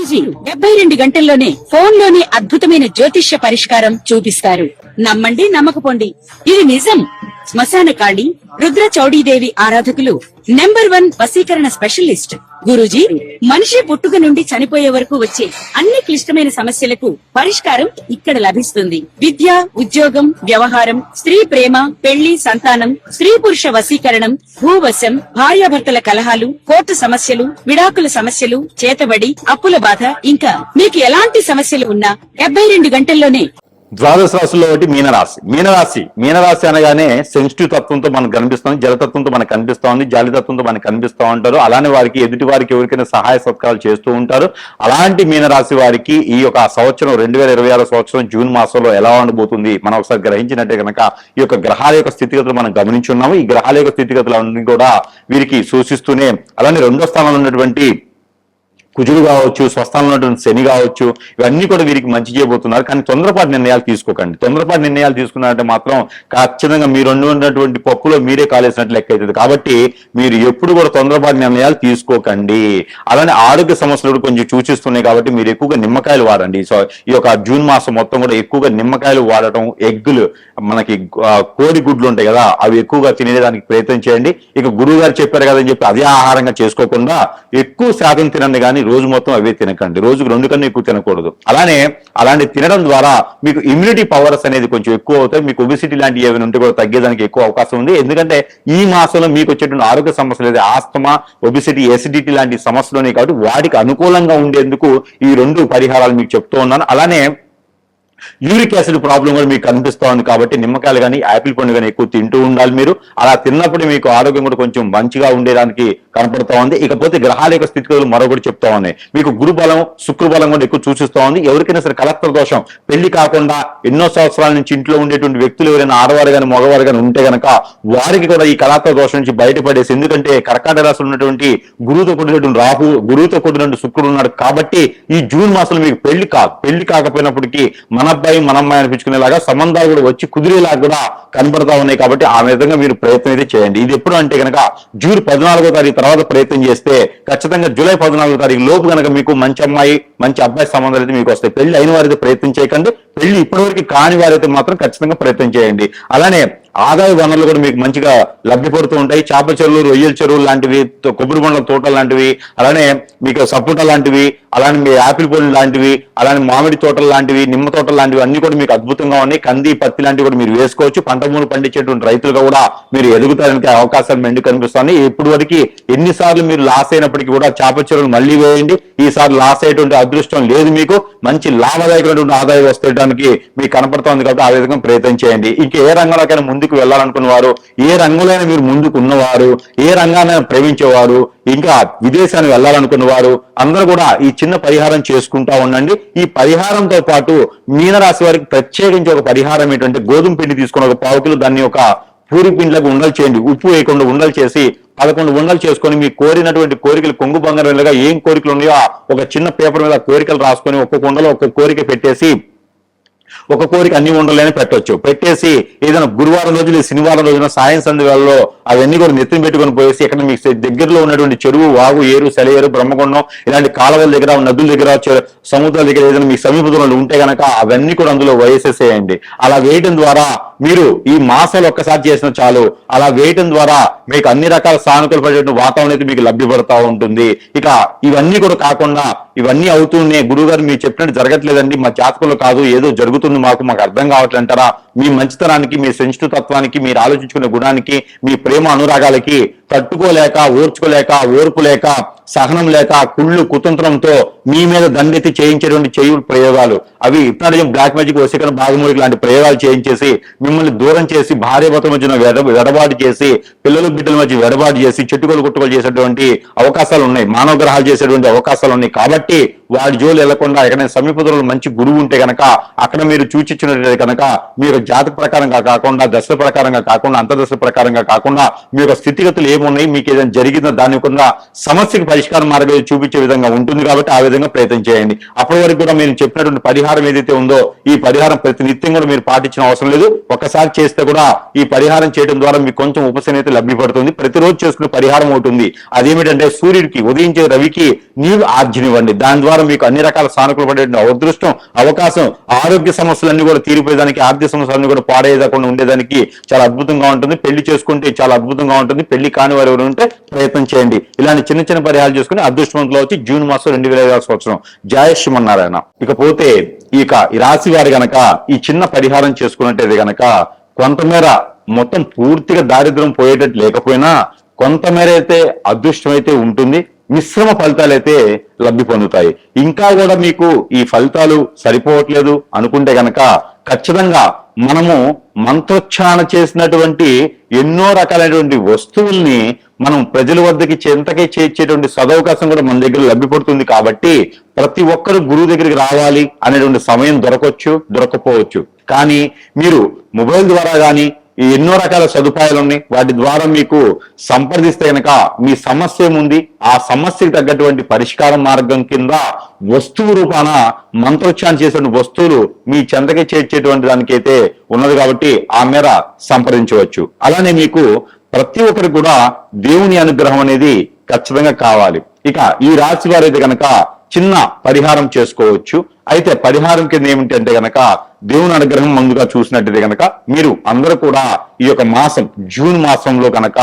గురూజీ 72 గంటల్లోనే ఫోన్ లోనే అద్భుతమైన జ్యోతిష్య పరిష్కారం చూపిస్తారు. నమ్మండి, నమ్మకపోండి, ఇది నిజం. శ్మశాన కాళి రుద్ర చౌడీదేవి ఆరాధకులు నంబర్ 1 వశీకరణ స్పెషలిస్ట్ గురూజీ. మనిషి పుట్టుక నుండి చనిపోయే వరకు వచ్చే అన్ని క్లిష్టమైన సమస్యలకు పరిష్కారం ఇక్కడ లభిస్తుంది. విద్య, ఉద్యోగం, వ్యవహారం, స్త్రీ ప్రేమ, పెళ్లి, సంతానం, స్త్రీ పురుష వశీకరణం, భూవశం, భార్యాభర్తల కలహాలు, కోర్టు సమస్యలు, విడాకుల సమస్యలు, చేతబడి, అప్పుల బాధ, ఇంకా మీకు ఎలాంటి సమస్యలు ఉన్నా 72 గంటల్లోనే. ద్వాదశ రాశుల్లో ఒకటి మీనరాశి అనగానే సెన్సిటివ్ తత్వంతో మనకు కనిపిస్తుంది, జలతత్వంతో మనకు కనిపిస్తోంది, జాలితత్వంతో మనకు కనిపిస్తూ ఉంటారు. అలానే వారికి ఎదుటి వారికి ఎవరికైనా సహాయ సత్కారాలు చేస్తూ ఉంటారు. అలాంటి మీనరాశి వారికి ఈ యొక్క సంవత్సరం 2026 సంవత్సరం జూన్ మాసంలో ఎలా ఉండబోతుంది మనం ఒకసారి గ్రహించినట్టే కనుక ఈ యొక్క గ్రహాల యొక్క స్థితిగతులు మనం గమనించున్నాము. ఈ గ్రహాల యొక్క స్థితిగతులు అన్ని కూడా వీరికి సూచిస్తూనే, అలానే 2వ స్థానంలో ఉన్నటువంటి కుజుడు కావచ్చు, స్వస్థానంలో ఉన్నటువంటి శని కావచ్చు, ఇవన్నీ కూడా వీరికి మంచి చేయబోతున్నారు. కానీ తొందరపాటు నిర్ణయాలు తీసుకోకండి. తొందరపాటు నిర్ణయాలు తీసుకున్నారంటే మాత్రం ఖచ్చితంగా మీరు ఉన్నటువంటి పప్పులో మీరే కాలేసినట్లు లెక్క అవుతుంది. కాబట్టి మీరు ఎప్పుడు కూడా తొందరపాటు నిర్ణయాలు తీసుకోకండి. అలానే ఆరోగ్య సమస్యలు కొంచెం సూచిస్తున్నాయి కాబట్టి మీరు ఎక్కువగా నిమ్మకాయలు వాడండి. సో ఈ యొక్క జూన్ మాసం మొత్తం కూడా ఎక్కువగా నిమ్మకాయలు వాడటం, ఎగ్గులు, మనకి కోడి గుడ్లు ఉంటాయి కదా, అవి ఎక్కువగా తినేదానికి ప్రయత్నం చేయండి. ఇక గురువు గారు చెప్పారు కదని చెప్పి అదే ఆహారంగా చేసుకోకుండా ఎక్కువ శాతం తినండి, కానీ రోజు మొత్తం అవే తినకండి. రోజుకు 2 కన్నా ఎక్కువ తినకూడదు. అలాంటి తినడం ద్వారా మీకు ఇమ్యూనిటీ పవర్స్ అనేది కొంచెం ఎక్కువ అవుతాయి. మీకు ఒబిసిటీ లాంటి ఏమైనా ఉంటే కూడా తగ్గేదానికి ఎక్కువ అవకాశం ఉంది. ఎందుకంటే ఈ మాసంలో మీకు వచ్చేటువంటి ఆరోగ్య సమస్యలు అయితే ఆస్తమా, ఒబిసిటీ, ఎసిడిటీ లాంటి సమస్యలు ఉన్నాయి. కాబట్టి వాటికి అనుకూలంగా ఉండేందుకు ఈ 2 పరిహారాలు మీకు చెప్తూ ఉన్నాను. అలానే యూరిక్ యాసిడ్ ప్రాబ్లం కూడా మీకు కనిపిస్తూ ఉంది. కాబట్టి నిమ్మకాయలు కానీ, యాపిల్ పండు కానీ ఎక్కువ తింటూ ఉండాలి మీరు. అలా తిన్నప్పుడు మీకు ఆరోగ్యం కూడా కొంచెం మంచిగా ఉండేదానికి కనపడుతూ ఉంది. ఇకపోతే గ్రహాల యొక్క స్థితిగతులు మరొకటి చెప్తా ఉన్నాయి. మీకు గురు బలం, శుక్ర బలం కూడా ఎక్కువ సూచిస్తూ ఉంది. ఎవరికైనా సరే కలత్ర దోషం, పెళ్లి కాకుండా ఎన్నో సంవత్సరాల నుంచి ఇంట్లో ఉండేటువంటి వ్యక్తులు ఎవరైనా ఆడవారు కానీ మగవారు కానీ ఉంటే గనక వారికి కూడా ఈ కలత్ర దోషం నుంచి బయటపడేసి, ఎందుకంటే కర్కాటక రాశిలో ఉన్నటువంటి గురువుతో కూడినటువంటి రాహు, గురువుతో కూడినటువంటి శుక్రుడు ఉన్నాడు. కాబట్టి ఈ జూన్ మాసంలో మీకు పెళ్లి కాకపోయినప్పటికీ మన అబ్బాయి మన అమ్మాయి అనిపించుకునేలాగా సంబంధాలు కూడా వచ్చి కుదిరేలాగా కూడా కనబడతా ఉన్నాయి. కాబట్టి ఆ విధంగా మీరు ప్రయత్నం అయితే చేయండి. ఇది ఎప్పుడు అంటే కనుక జూన్ 14వ తారీఖు తర్వాత ప్రయత్నం చేస్తే ఖచ్చితంగా జూలై 14వ తారీఖు లోపు కనుక మీకు మంచి అమ్మాయి, మంచి అబ్బాయి సంబంధాలు అయితే మీకు వస్తాయి. పెళ్లి అయిన వారైతే ప్రయత్నం చేయకండి. పెళ్లి ఇప్పటివరకు కాని వారైతే మాత్రం ఖచ్చితంగా ప్రయత్నం చేయండి. అలానే ఆదాయ వనరులు కూడా మీకు మంచిగా లబ్ధిపడుతూ ఉంటాయి. చేపల చెరువులు, రొయ్యల చెరువులు లాంటివి, కొబ్బరి బొండల తోటలు లాంటివి, అలానే మీకు సపోటా లాంటివి, అలానే మీ యాపిల్ పండ్లు లాంటివి, అలానే మామిడి తోటలు లాంటివి, నిమ్మ తోటలు లాంటివి అన్ని కూడా మీకు అద్భుతంగా ఉన్నాయి. కంది, పత్తి లాంటివి కూడా మీరు వేసుకోవచ్చు. పంట భూములు పండించేటువంటి రైతులుగా కూడా మీరు ఎదుగుతానికి అవకాశాలు మెండు కనిపిస్తున్నాయి. ఇప్పుడు వరకు ఎన్నిసార్లు మీరు లాస్ అయినప్పటికీ కూడా చేపల చెరువులు మళ్ళీ వేయండి. ఈసారి లాస్ అయ్యేటువంటి అదృష్టం లేదు. మీకు మంచి లాభదాయకమైనటువంటి ఆదాయం వస్తేయడానికి మీకు కనపడుతోంది. కాబట్టి ఆ విధంగా ప్రయత్నం చేయండి. ఇంక ఏ రంగంలోకైనా ముందుకు వెళ్ళాలనుకున్న వారు, ఏ రంగంలో మీరు ముందుకు ఉన్నవారు, ఏ రంగాన్ని ప్రేమించేవారు, ఇంకా విదేశానికి వెళ్ళాలనుకున్న వారు అందరూ కూడా ఈ చిన్న పరిహారం చేసుకుంటా ఉండండి. ఈ పరిహారంతో పాటు మీనరాశి వారికి ప్రత్యేకించి ఒక పరిహారం ఏంటంటే గోధుమ పిండి తీసుకుని 1 పావు కిలో దాన్ని ఒక పూరి పిండిలకు ఉండలు చేయండి. ఉప్పు వేయకుండా ఉండలు చేసి 11 ఉండలు చేసుకొని మీ కోరినటువంటి కోరికలు కొంగు బంగారంగా ఏం కోరికలు ఉన్నాయో ఒక చిన్న పేపర్ మీద కోరికలు రాసుకొని ఒక్కొక్క ఉండలో ఒక్కొక్క కోరిక పెట్టేసి, ఒక కోరిక అన్ని ఉండలేని పెట్టవచ్చు. పెట్టేసి ఏదైనా గురువారం రోజులు, శనివారం రోజున సాయం సంధ్యలో అవన్నీ కూడా నెత్తిని పెట్టుకొని పోయేసి ఇక్కడ మీకు దగ్గరలో ఉన్నటువంటి చెరువు, వాగు, ఏరు, సెలయేరు, బ్రహ్మకొండం ఇలాంటి కాలువల దగ్గర, నదుల దగ్గర, సముద్రాల దగ్గర ఏదైనా మీ సమీప దూరంలో ఉంటే గనక అవన్నీ కూడా అందులో వేసేసేయండి. అలా వేయటం ద్వారా మీరు ఈ మాసాలు ఒక్కసారి చేసిన చాలు. అలా వేయటం ద్వారా మీకు అన్ని రకాల సానుకూల పడేటువంటి వాతావరణం అయితే మీకు లభ్యపడతా ఉంటుంది. ఇక ఇవన్నీ కూడా కాకుండా ఇవన్నీ అవుతూనే గురువుగారు మీరు చెప్పినట్టు జరగట్లేదండి, మా జాతకంలో కాదు ఏదో జరుగుతుంది, మాకు అర్థం కావట్లేదు అంటారా? మీ మంచితనానికి, మీ సెన్సిటివ్ తత్వానికి, మీరు ఆలోచించుకునే గుణానికి, మీ ప్రేమ అనురాగాలకి తట్టుకోలేక, ఓర్చుకోలేక, ఓర్పు లేక, సహనం లేక, కుళ్ళు కుతంత్రంతో మీ మీద దండెత్తి చేయించేటువంటి ప్రయోగాలు అవి ఇప్నాడిజం, బ్లాక్ మ్యాజిక్, వశీకరణ, భాగమూలిక లాంటి ప్రయోగాలు చేయించేసి మిమ్మల్ని దూరం చేసి, భార్యాభర్తల మధ్యన వెడబాటు చేసి, పిల్లలు బిడ్డల మధ్య వెడబాటు చేసి, చెట్టుకొలు కుట్టుకోలు చేసేటువంటి అవకాశాలు ఉన్నాయి. మానవ గ్రహాలు చేసేటువంటి అవకాశాలు ఉన్నాయి. కాబట్టి వాడి జోలు వెళ్లకుండా ఎక్కడైనా సమీప దూరంలో మంచి గురువు ఉంటే గనక అక్కడ మీరు సూచించినట్లయితే కనుక మీరు జాతక ప్రకారంగా కాకుండా, దశల ప్రకారంగా కాకుండా, అంతర్దశల ప్రకారంగా కాకుండా మీ యొక్క స్థితిగతులు ఏమున్నాయి, మీకు ఏదైనా జరిగిన దాని సమస్యకు పరిష్కార మార్గం చూపించే విధంగా ఉంటుంది కాబట్టి ఆ విధంగా ప్రయత్నం చేయండి. అప్పటి వరకు కూడా మీరు చెప్పినటువంటి పరిహారం ఏదైతే ఉందో ఈ పరిహారం ప్రతి నిత్యం కూడా మీరు పాటించిన అవసరం లేదు. ఒక్కసారి చేస్తే కూడా ఈ పరిహారం చేయడం ద్వారా మీకు కొంచెం ఉపశమనత లభ్యపడుతుంది. ప్రతిరోజు చేసుకునే పరిహారం అవుతుంది. అదేమిటంటే సూర్యుడికి ఉదయించే రవికి నీరు ఆర్జనివ్వండి. దాని ద్వారా మీకు అన్ని రకాల సానుకూల పడే అదృష్టం, అవకాశం, ఆరోగ్య సమస్యలన్నీ కూడా తీరిపోయేదానికి, ఆర్థిక సమస్యలన్నీ కూడా పాడేయకుండా ఉండేదానికి చాలా అద్భుతంగా ఉంటుంది. పెళ్లి చేసుకుంటే చాలా అద్భుతంగా ఉంటుంది. పెళ్లి కాని వారు ఎవరు ఉంటే ప్రయత్నం చేయండి. ఇలాంటి చిన్న చిన్న పరిహారాలు చేసుకుని అదృష్టవంతులు వచ్చి జూన్ మాసం 2020 సంవత్సరం. జయ శ్రీమన్నారాయణ. ఇకపోతే ఈ రాశి వారి గనక ఈ చిన్న పరిహారం చేసుకున్నట్టయితే గనక కొంతమేర మొత్తం పూర్తిగా దారిద్ర్యం పోయేటట్టు లేకపోయినా కొంతమేర అయితే అదృష్టం అయితే ఉంటుంది. మిశ్రమ ఫలితాలు అయితే లబ్ధి పొందుతాయి. ఇంకా కూడా మీకు ఈ ఫలితాలు సరిపోవట్లేదు అనుకుంటే గనక ఖచ్చితంగా మనము మంత్రోచ్చారణ చేసినటువంటి ఎన్నో రకాలైనటువంటి వస్తువుల్ని మనం ప్రజల వద్దకి చెంతకే చేర్చేటువంటి సదవకాశం కూడా మన దగ్గర లభ్యపడుతుంది. కాబట్టి ప్రతి ఒక్కరు గురువు దగ్గరికి రావాలి అనేటువంటి సమయం దొరకపోవచ్చు. కానీ మీరు మొబైల్ ద్వారా కానీ ఎన్నో రకాల సదుపాయాలు ఉన్నాయి. వాటి ద్వారా మీకు సంప్రదిస్తే కనుక మీ సమస్య ఏముంది, ఆ సమస్యకు తగ్గటువంటి పరిష్కార మార్గం కింద వస్తువు రూపాన మంత్రోచ్చారణ చేసిన వస్తువులు మీ చెంతకే చేర్చేటువంటి దానికైతే ఉన్నది. కాబట్టి ఆ మేర సంప్రదించవచ్చు. అలానే మీకు ప్రతి ఒక్కరికి కూడా దేవుని అనుగ్రహం అనేది ఖచ్చితంగా కావాలి. ఇక ఈ రాశి వారైతే కనుక చిన్న పరిహారం చేసుకోవచ్చు. అయితే పరిహారం కింద ఏమిటంటే గనక దేవుని అనుగ్రహం ముందుగా చూసినట్టయితే గనక మీరు అందరూ కూడా ఈ యొక్క మాసం జూన్ మాసంలో కనుక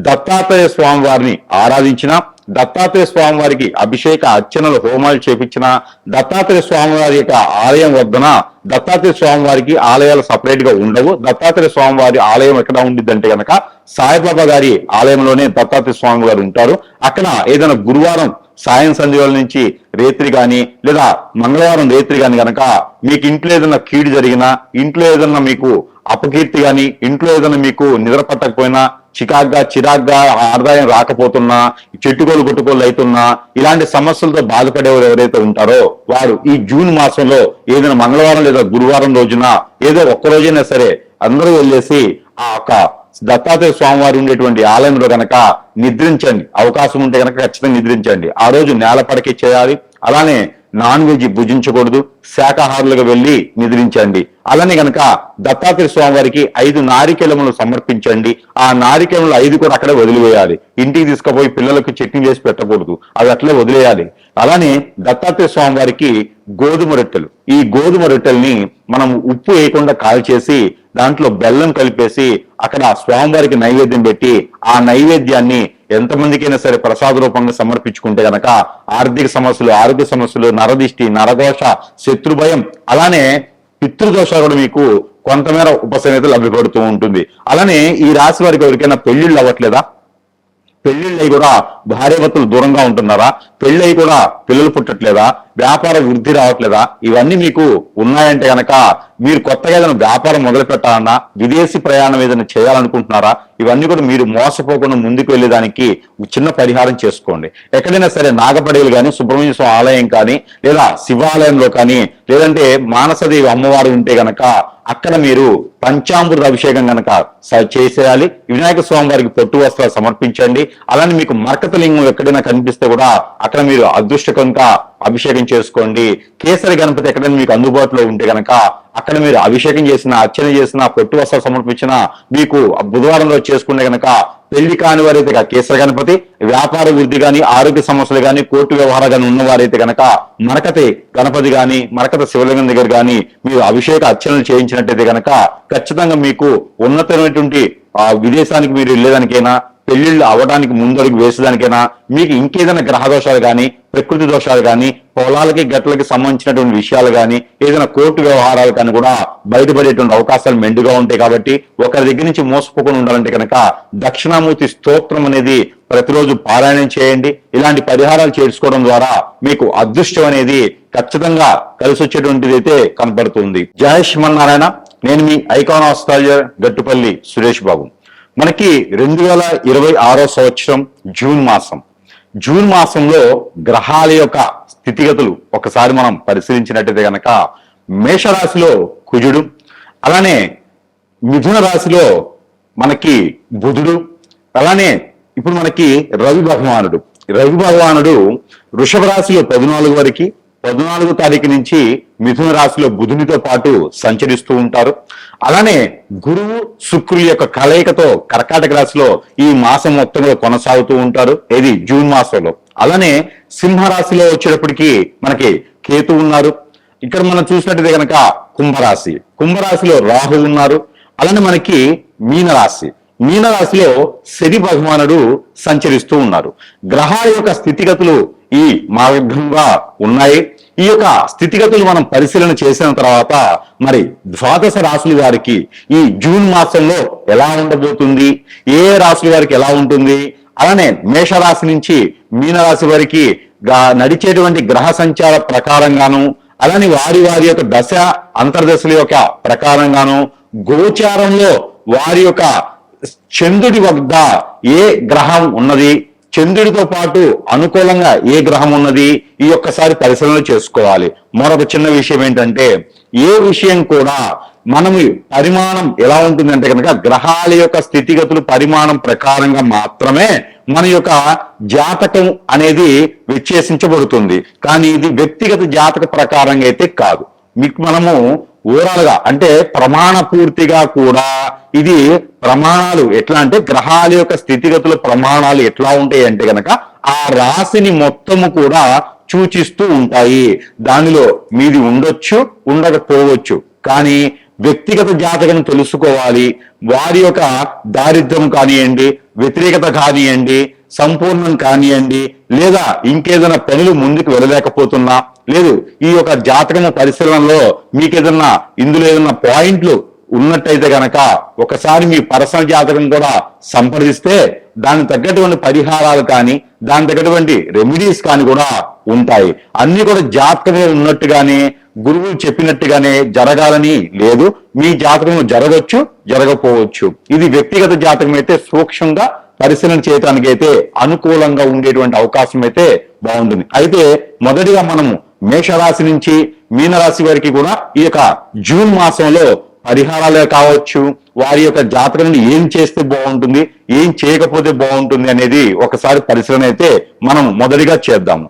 దత్తాత్రేయ స్వామి వారిని ఆరాధించిన, దత్తాత్రేయ స్వామి వారికి అభిషేక అర్చనలు హోమాలు చేపించిన, దత్తాత్రేయ స్వామి వారి యొక్క ఆలయం వద్దన దత్తాత్రేయ స్వామి వారికి ఆలయాలు సపరేట్ గా ఉండవు. దత్తాత్రేయ స్వామి వారి ఆలయం ఎక్కడ ఉండిద్దంటే గనక సాయిబాబా గారి ఆలయంలోనే దత్తాత్రేయ స్వామి వారు ఉంటారు. అక్కడ ఏదైనా గురువారం సాయం సంధ్యల నుంచి రేత్రి గాని లేదా మంగళవారం రేత్రి గాని గనక మీకు ఇంట్లో ఏదైనా కీడు జరిగినా, ఇంట్లో ఏదైనా మీకు అపకీర్తి గాని, ఇంట్లో ఏదైనా మీకు నిద్ర పట్టకపోయినా, చిరాగ్గా ఆదాయం రాకపోతున్నా, చెట్టుకోలు కొట్టుకోలు అవుతున్నా, ఇలాంటి సమస్యలతో బాధపడేవారు ఎవరైతే ఉంటారో వారు ఈ జూన్ మాసంలో ఏదైనా మంగళవారం లేదా గురువారం రోజున ఏదో ఒక్క రోజైనా సరే అందరూ వెళ్ళేసి ఆ దత్తాత్రేయ స్వామివారు ఉండేటువంటి ఆలయంలో గనక నిద్రించండి. అవకాశం ఉంటే గనక ఖచ్చితంగా నిద్రించండి. ఆ రోజు నేల పడకే చేయాలి. అలానే నాన్ వెజ్ భుజించకూడదు. శాకాహారులుగా వెళ్ళి నిద్రించండి. అలానే గనక దత్తాత్రేయ స్వామి వారికి 5 నారికేళములు సమర్పించండి. ఆ నారికేళములు 5 కూడా అక్కడే వదిలివేయాలి. ఇంటికి తీసుకుపోయి పిల్లలకు చట్నీ చేసి పెట్టకూడదు, అవి అట్లే వదిలేయాలి. అలానే దత్తాత్రేయ స్వామి వారికి గోధుమ రొట్టెలు, ఈ గోధుమ రొట్టెల్ని మనం ఉప్పు వేయకుండా కాల్చేసి దాంట్లో బెల్లం కలిపేసి అక్కడ స్వామివారికి నైవేద్యం పెట్టి ఆ నైవేద్యాన్ని ఎంతమందికైనా సరే ప్రసాద రూపంగా సమర్పించుకుంటే గనక ఆర్థిక సమస్యలు, ఆరోగ్య సమస్యలు, నరదిష్టి, నరదోష, శత్రుభయం, అలానే పితృదోషాలు కూడా మీకు కొంతమేర ఉపశమనత లభ్యపడుతూ ఉంటుంది. అలానే ఈ రాశి వారికి ఎవరికైనా పెళ్లిళ్ళు అవ్వట్లేదా? పెళ్లిళ్ళై కూడా భార్యాభర్తలు దూరంగా ఉంటున్నారా? పెళ్ళై కూడా పిల్లలు పుట్టట్లేదా? వ్యాపార వృద్ధి రావట్లేదా? ఇవన్నీ మీకు ఉన్నాయంటే గనక మీరు కొత్తగా ఏదైనా వ్యాపారం మొదలు పెట్టాలన్నా, విదేశీ ప్రయాణం ఏదైనా చేయాలనుకుంటున్నారా? ఇవన్నీ కూడా మీరు మోసపోకుండా ముందుకు వెళ్ళేదానికి చిన్న పరిహారం చేసుకోండి. ఎక్కడైనా సరే నాగపడేలు కానీ, సుబ్రహ్మణ్య స్వామి ఆలయం కానీ, లేదా శివాలయంలో కానీ, లేదంటే మానసదేవి అమ్మవారు ఉంటే గనక అక్కడ మీరు పంచామృత అభిషేకం గనక చేసేయాలి. వినాయక స్వామి వారికి పొట్టు వస్త్రాలు సమర్పించండి. అలానే మీకు మరకతలింగం ఎక్కడైనా కనిపిస్తే కూడా అక్కడ మీరు అదృష్టకంగా అభిషేకం చేసుకోండి. కేసరి గణపతి ఎక్కడైనా మీకు అందుబాటులో ఉంటే గనక అక్కడ మీరు అభిషేకం చేసిన, అర్చన చేసిన, పొట్టు వస్త్రాలు సమర్పించిన మీకు బుధవారంలో చేసుకుంటే గనక పెళ్లి కాని వారైతే కేసరి గణపతి, వ్యాపార వృద్ధి గాని, ఆరోగ్య సమస్యలు గాని, కోర్టు వ్యవహారాలు గాని ఉన్నవారైతే గనక మరకతి గణపతి గాని, మరకత శివలింగం దగ్గర గాని మీరు అభిషేక అర్చనలు చేయించినట్టయితే గనక ఖచ్చితంగా మీకు ఉన్నతమైనటువంటి విదేశానికి మీరు వెళ్ళేదానికైనా, పెళ్లిళ్ళు అవడానికి ముందడుగు వేసేదానికైనా, మీకు ఇంకేదైనా గ్రహ దోషాలు కానీ, ప్రకృతి దోషాలు కానీ, పొలాలకి గట్లకి సంబంధించినటువంటి విషయాలు కానీ, ఏదైనా కోర్టు వ్యవహారాలు కానీ కూడా బయటపడేటువంటి అవకాశాలు మెండుగా ఉంటాయి. కాబట్టి ఒకరి దగ్గర నుంచి మోసపోకుండా ఉండాలంటే కనుక దక్షిణామూర్తి స్తోత్రం అనేది ప్రతిరోజు పారాయణం చేయండి. ఇలాంటి పరిహారాలు చేసుకోవడం ద్వారా మీకు అదృష్టం అనేది ఖచ్చితంగా కలిసి వచ్చేటువంటిది అయితే కనపడుతుంది. జయ శ్రీమన్నారాయణ. నేను మీ ఐకాన్ ఆస్ట్రాలజర్ గట్టుపల్లి సురేష్ బాబు. మనకి 2026 సంవత్సరం జూన్ మాసంలో గ్రహాల యొక్క స్థితిగతులు ఒకసారి మనం పరిశీలించినట్టయితే గనక మేషరాశిలో కుజుడు, అలానే మిథున రాశిలో మనకి బుధుడు, అలానే ఇప్పుడు మనకి రవి భగవానుడు, రవి భగవానుడు వృషభ రాశిలో 14 వరకు, 14 తారీఖు నుంచి మిథున రాశిలో బుధునితో పాటు సంచరిస్తూ ఉంటారు. అలానే గురువు శుక్రుల యొక్క కలయికతో కర్కాటక రాశిలో ఈ మాసం మొత్తంలో కొనసాగుతూ ఉంటారు, ఇది జూన్ మాసంలో. అలానే సింహరాశిలో వచ్చేటప్పటికి మనకి కేతు ఉన్నారు. ఇక్కడ మనం చూసినట్టయితే కనుక కుంభరాశిలో రాహు ఉన్నారు. అలానే మనకి మీనరాశిలో శని భగవానుడు సంచరిస్తూ ఉన్నారు. గ్రహాల యొక్క స్థితిగతులు ఈ మార్గంగా ఉన్నాయి. ఈ యొక్క స్థితిగతులు మనం పరిశీలన చేసిన తర్వాత మరి ద్వాదశ రాశుల వారికి ఈ జూన్ మాసంలో ఎలా ఉండబోతుంది, ఏ రాశుల వారికి ఎలా ఉంటుంది, అలానే మేషరాశి నుంచి మీనరాశి వారికి నడిచేటువంటి గ్రహ సంచార ప్రకారంగాను, అలానే వారి యొక్క దశ అంతర్దశల యొక్క ప్రకారంగాను, గోచారంలో వారి యొక్క చంద్రుడి వద్ద ఏ గ్రహం ఉన్నది, చంద్రుడితో పాటు అనుకూలంగా ఏ గ్రహం ఉన్నది, ఈ ఒక్కసారి పరిశీలన చేసుకోవాలి. మరొక చిన్న విషయం ఏంటంటే, ఏ విషయం కూడా మనము పరిమాణం ఎలా ఉంటుందంటే కనుక గ్రహాల యొక్క స్థితిగతులు పరిమాణం ప్రకారంగా మాత్రమే మన యొక్క జాతకం అనేది విశ్లేషించబడుతుంది. కానీ ఇది వ్యక్తిగత జాతక ప్రకారంగా అయితే కాదు. మీకు మనము ఓవరాల్ గా అంటే ప్రమాణ పూర్తిగా కూడా ఇది ప్రమాణాలు ఎట్లా అంటే గ్రహాల యొక్క స్థితిగతుల ప్రమాణాలు ఎట్లా ఉంటాయి అంటే గనక ఆ రాశిని మొత్తము కూడా సూచిస్తూ ఉంటాయి. దానిలో మీది ఉండొచ్చు, ఉండకపోవచ్చు. కానీ వ్యక్తిగత జాతకం తెలుసుకోవాలి. వారి యొక్క దారిద్ర్యం కానివ్వండి, వ్యతిరేకత కానివ్వండి, సంపూర్ణం కానివ్వండి, లేదా ఇంకేదైనా పనులు ముందుకు వెళ్ళలేకపోతున్నా, లేదు ఈ యొక్క జాతకము పరిశీలనలో మీకు ఏదన్నా ఇందులో ఏదన్నా పాయింట్లు ఉన్నట్టయితే గనక ఒకసారి మీ పర్సనల్ జాతకం కూడా సంప్రదిస్తే దానికి తగ్గటువంటి పరిహారాలు కానీ, దానికి తగ్గటువంటి రెమెడీస్ కానీ కూడా ఉంటాయి. అన్ని కూడా జాతకంలో ఉన్నట్టుగానే గురువులు చెప్పినట్టుగానే జరగాలని లేదు. మీ జాతకం జరగవచ్చు, జరగకపోవచ్చు. ఇది వ్యక్తిగత జాతకం అయితే సూక్ష్మంగా పరిశీలన చేయడానికి అయితే అనుకూలంగా ఉండేటువంటి అవకాశం అయితే బాగుంటుంది. అయితే మొదటిగా మనము మేషరాశి నుంచి మీనరాశి వారికి కూడా ఈ యొక్క జూన్ మాసంలో పరిహారాలే కావచ్చు, వారి యొక్క జాతకాన్ని ఏం చేస్తే బాగుంటుంది, ఏం చేయకపోతే బాగుంటుంది అనేది ఒకసారి పరిశీలన అయితే మనం మొదటిగా చేద్దాము.